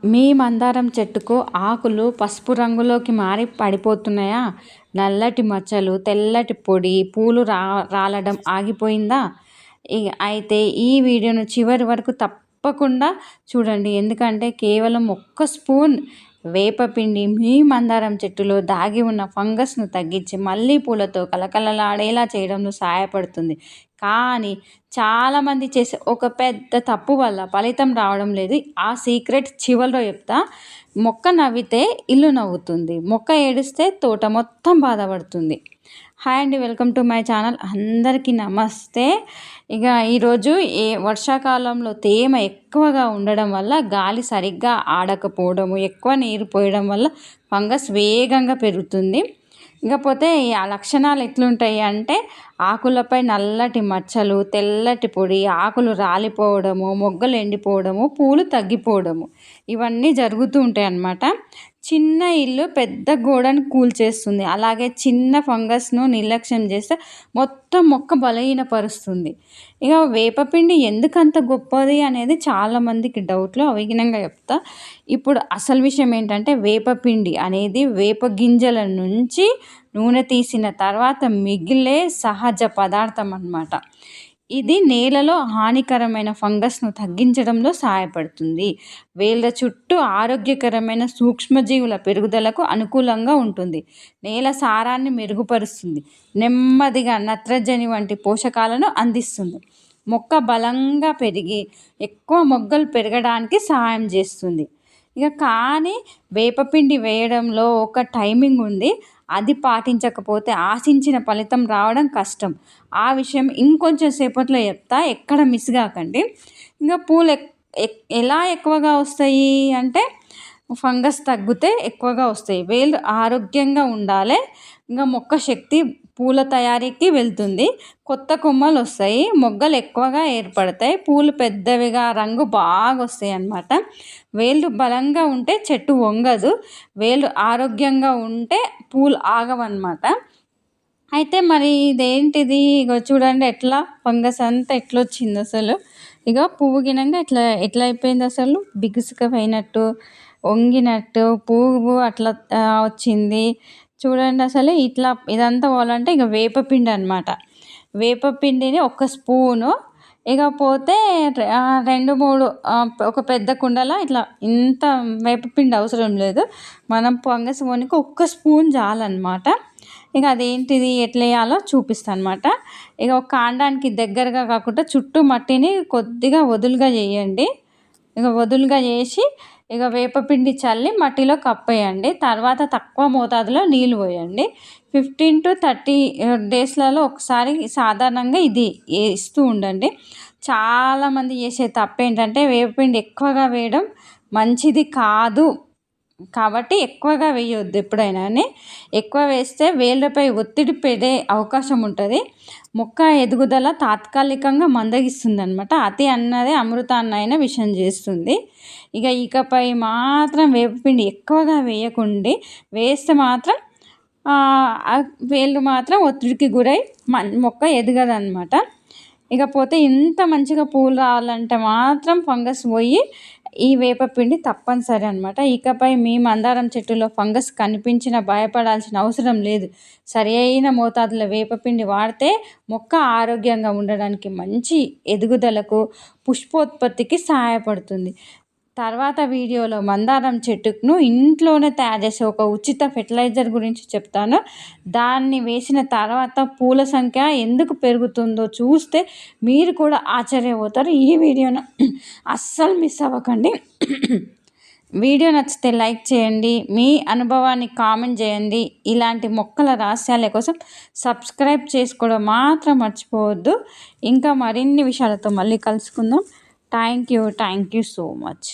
మీ మందారం చెట్టుకు ఆకులు పసుపు రంగులోకి మారి పడిపోతున్నాయా? నల్లటి మచ్చలు, తెల్లటి పొడి, పూలు రాలడం ఆగిపోయిందా? అయితే ఈ వీడియోను చివరి వరకు తప్పకుండా చూడండి. ఎందుకంటే కేవలం ఒక్క స్పూన్ వేపపిండి మీ మందారం చెట్టులో దాగి ఉన్న ఫంగస్ను తగ్గించి మళ్ళీ పూలతో కలకలలాడేలా చేయడంలో సహాయపడుతుంది. కానీ చాలామంది చేసే ఒక పెద్ద తప్పు వల్ల ఫలితం రావడం లేదు. ఆ సీక్రెట్ చివరిలో చెప్తా. మొక్క నవ్వితే ఇల్లు నవ్వుతుంది, మొక్క ఏడిస్తే తోట మొత్తం బాధపడుతుంది. హాయ్ అండి, వెల్కమ్ టు మై ఛానల్. అందరికీ నమస్తే. ఈరోజు వర్షాకాలంలో తేమ ఎక్కువగా ఉండడం వల్ల, గాలి సరిగ్గా ఆడకపోవడము, ఎక్కువ నీరు పోయడం వల్ల ఫంగస్ వేగంగా పెరుగుతుంది. ఇకపోతే ఆ లక్షణాలు ఎట్లుంటాయి అంటే, ఆకులపై నల్లటి మచ్చలు, తెల్లటి పొడి, ఆకులు రాలిపోవడము, మొగ్గలు ఎండిపోవడము, పూలు తగ్గిపోవడము, ఇవన్నీ జరుగుతూ ఉంటాయి అన్నమాట. చిన్న ఇల్లు పెద్ద గోడను కూల్చేస్తుంది. అలాగే చిన్న ఫంగస్ను నిర్లక్ష్యం చేస్తే మొత్తం మొక్క బలహీనపరుస్తుంది. వేపపిండి ఎందుకంత గొప్పది అనేది చాలామందికి డౌట్లు. అవిఘ్నంగా చెప్తా. ఇప్పుడు అసలు విషయం ఏంటంటే, వేపపిండి అనేది వేప గింజల నుంచి నూనె తీసిన తర్వాత మిగిలే సహజ పదార్థం అన్నమాట. ఇది నేలలో హానికరమైన ఫంగస్ను తగ్గించడంలో సహాయపడుతుంది. వేళ్ళ చుట్టూ ఆరోగ్యకరమైన సూక్ష్మజీవుల పెరుగుదలకు అనుకూలంగా ఉంటుంది. నేల సారాన్ని మెరుగుపరుస్తుంది. నెమ్మదిగా నత్రజని వంటి పోషకాలను అందిస్తుంది. మొక్క బలంగా పెరిగి ఎక్కువ మొగ్గలు పెరగడానికి సహాయం చేస్తుంది. కానీ వేపపిండి వేయడంలో ఒక టైమింగ్ ఉంది. అది పాటించకపోతే ఆశించిన ఫలితం రావడం కష్టం. ఆ విషయం ఇంకొంచెం సేపట్లో చెప్తా, ఎక్కడ మిస్ కాకండి. పూలు ఎలా ఎక్కువగా వస్తాయి అంటే, ఫంగస్ తగ్గితే ఎక్కువగా వస్తాయి. వేళ్ళు ఆరోగ్యంగా ఉండాలి. మొక్క శక్తి పూల తయారీకి వెళ్తుంది. కొత్త కొమ్మలు వస్తాయి, మొగ్గలు ఎక్కువగా ఏర్పడతాయి, పూలు పెద్దవిగా రంగు బాగా వస్తాయి అన్నమాట. వేళ్ళు బలంగా ఉంటే చెట్టు వంగదు, వేళ్ళు ఆరోగ్యంగా ఉంటే పూలు ఆగవన్నమాట. అయితే మరి ఇదేంటిది? చూడండి ఎట్లా ఫంగస్ అంతా ఎట్లా వచ్చింది అసలు. పువ్వు గినంగా ఎట్లా అయిపోయింది అసలు, బిగుసుకుపోయినట్టు, వంగినట్టు పువ్వు అట్లా వచ్చింది. చూడండి అసలు ఇదంతా పోవాలంటే వేపపిండి అన్నమాట. వేపపిండిని ఒక స్పూను, పోతే 2-3 ఒక పెద్ద కుండలో ఇంత వేపపిండి అవసరం లేదు. మనం ఫంగస్ పోనీకి ఒక్క స్పూన్ చాలన్నమాట. అదేంటిది ఎట్లా వేయాలో చూపిస్తాను అన్నమాట. ఒక కాండానికి దగ్గరగా కాకుండా చుట్టూ మట్టిని కొద్దిగా వదులుగా చేయండి. వదులుగా చేసి వేపపిండి చల్లి మట్టిలో కప్పేయండి. తర్వాత తక్కువ మోతాదులో నీళ్ళు పోయండి. 15 to 30 డేస్లలో ఒకసారి సాధారణంగా ఇది ఇస్తూ ఉండండి. చాలామంది చేసే తప్పు ఏంటంటే, వేపపిండి ఎక్కువగా వేయడం మంచిది కాదు. కాబట్టి ఎక్కువగా వేయొద్దు. ఎప్పుడైనా ఎక్కువ వేస్తే వేళ్ళపై ఒత్తిడి పెరిగే అవకాశం ఉంటుంది. మొక్క ఎదుగుదల తాత్కాలికంగా మందగిస్తుంది అన్నమాట. అతి అన్నది అమృతాన్నైనా విషం చేస్తుంది. ఇకపై మాత్రం వేపపిండి ఎక్కువగా వేయకండి. వేస్తే మాత్రం వేళ్ళు మాత్రం ఒత్తిడికి గురై మొక్క ఎదగదన్నమాట. పోతే ఇంత మంచిగా పూలు రావాలంటే మాత్రం ఫంగస్ పోయి ఈ వేపపిండి తప్పనిసరి అన్నమాట. ఇకపై మీ మందారం చెట్టులో ఫంగస్ కనిపించినా భయపడాల్సిన అవసరం లేదు. సరి అయిన మోతాదులో వేపపిండి వాడితే మొక్క ఆరోగ్యంగా ఉండడానికి, మంచి ఎదుగుదలకు, పుష్పోత్పత్తికి సహాయపడుతుంది. తర్వాత వీడియోలో మందారం చెట్టును ఇంట్లోనే తయారు చేసే ఒక ఉచిత ఫెర్టిలైజర్ గురించి చెప్తాను. దాన్ని వేసిన తర్వాత పూల సంఖ్య ఎందుకు పెరుగుతుందో చూస్తే మీరు కూడా ఆశ్చర్యపోతారు. ఈ వీడియోను అస్సలు మిస్ అవ్వకండి. వీడియో నచ్చితే లైక్ చేయండి, మీ అనుభవాన్ని కామెంట్ చేయండి. ఇలాంటి మొక్కల రహస్యాల కోసం సబ్స్క్రైబ్ చేసుకోవడం మాత్రం మర్చిపోవద్దు. ఇంకా మరిన్ని విషయాలతో మళ్ళీ కలుసుకుందాం. Thank you so much.